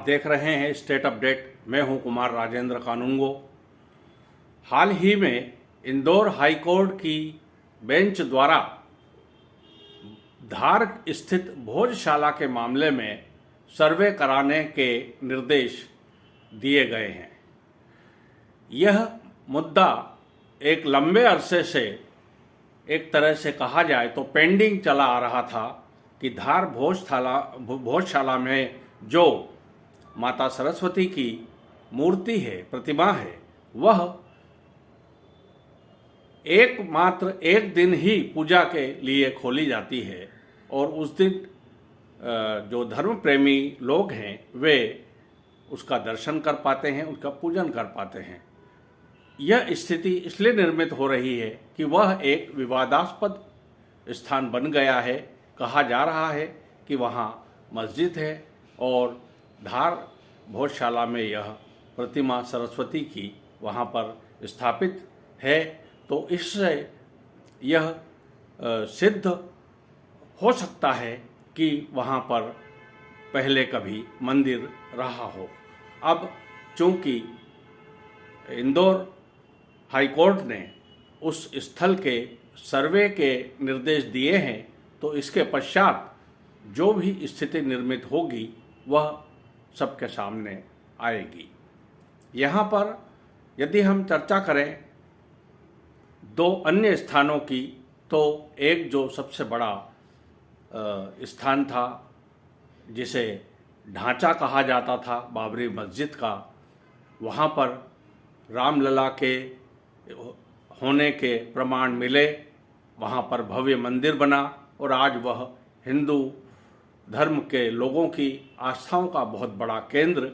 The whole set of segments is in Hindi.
आप देख रहे हैं स्टेट अपडेट। मैं हूं कुमार राजेंद्र कानूनगो। हाल ही में इंदौर हाई कोर्ट की बेंच द्वारा धार स्थित भोजशाला के मामले में सर्वे कराने के निर्देश दिए गए हैं। यह मुद्दा एक लंबे अरसे से एक तरह से कहा जाए तो पेंडिंग चला आ रहा था कि धार भोजशाला में जो माता सरस्वती की मूर्ति है, प्रतिमा है, वह एकमात्र एक दिन ही पूजा के लिए खोली जाती है और उस दिन जो धर्म प्रेमी लोग हैं वे उसका दर्शन कर पाते हैं, उसका पूजन कर पाते हैं। यह स्थिति इसलिए निर्मित हो रही है कि वह एक विवादास्पद स्थान बन गया है। कहा जा रहा है कि वहाँ मस्जिद है और धार भोजशाला में यह प्रतिमा सरस्वती की वहाँ पर स्थापित है, तो इससे यह सिद्ध हो सकता है कि वहाँ पर पहले कभी मंदिर रहा हो। अब चूँकि इंदौर हाई कोर्ट ने उस स्थल के सर्वे के निर्देश दिए हैं, तो इसके पश्चात जो भी स्थिति निर्मित होगी वह सबके सामने आएगी। यहाँ पर यदि हम चर्चा करें दो अन्य स्थानों की, तो एक जो सबसे बड़ा स्थान था जिसे ढांचा कहा जाता था बाबरी मस्जिद का, वहाँ पर रामलला के होने के प्रमाण मिले, वहाँ पर भव्य मंदिर बना और आज वह हिंदू धर्म के लोगों की आस्थाओं का बहुत बड़ा केंद्र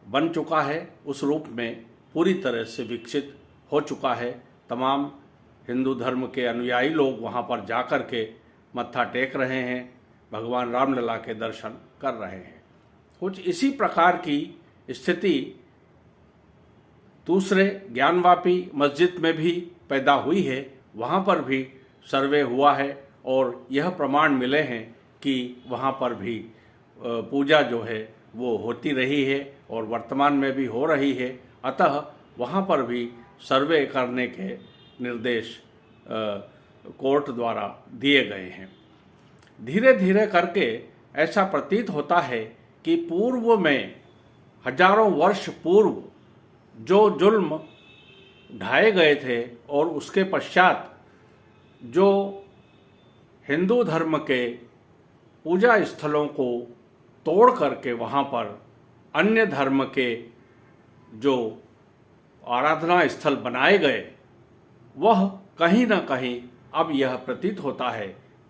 बन चुका है। उस रूप में पूरी तरह से विकसित हो चुका है। तमाम हिंदू धर्म के अनुयायी लोग वहाँ पर जाकर के मत्था टेक रहे हैं, भगवान रामलला के दर्शन कर रहे हैं। कुछ इसी प्रकार की स्थिति दूसरे ज्ञानवापी मस्जिद में भी पैदा हुई है। वहाँ पर भी सर्वे हुआ है और यह प्रमाण मिले हैं कि वहाँ पर भी पूजा जो है वो होती रही है और वर्तमान में भी हो रही है। अतः वहाँ पर भी सर्वे करने के निर्देश कोर्ट द्वारा दिए गए हैं। धीरे धीरे करके ऐसा प्रतीत होता है कि पूर्व में हजारों वर्ष पूर्व जो जुल्म ढाए गए थे और उसके पश्चात जो हिंदू धर्म के पूजा स्थलों को तोड़ करके वहाँ पर अन्य धर्म के जो आराधना स्थल बनाए गए, वह कहीं न कहीं अब यह प्रतीत होता है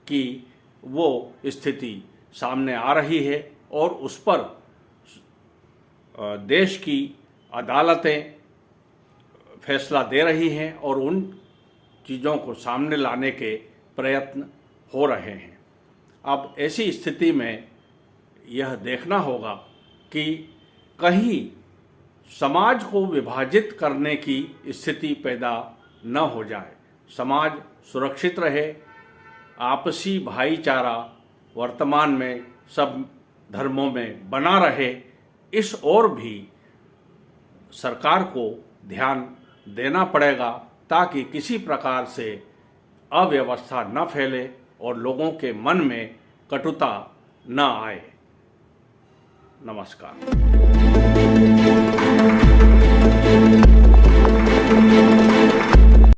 कि वो स्थिति सामने आ रही है और उस पर देश की अदालतें फैसला दे रही हैं और उन चीज़ों को सामने लाने के प्रयत्न हो रहे हैं। अब ऐसी स्थिति में यह देखना होगा कि कहीं समाज को विभाजित करने की स्थिति पैदा न हो जाए, समाज सुरक्षित रहे, आपसी भाईचारा वर्तमान में सब धर्मों में बना रहे, इस ओर भी सरकार को ध्यान देना पड़ेगा ताकि किसी प्रकार से अव्यवस्था न फैले और लोगों के मन में कटुता न आए। नमस्कार।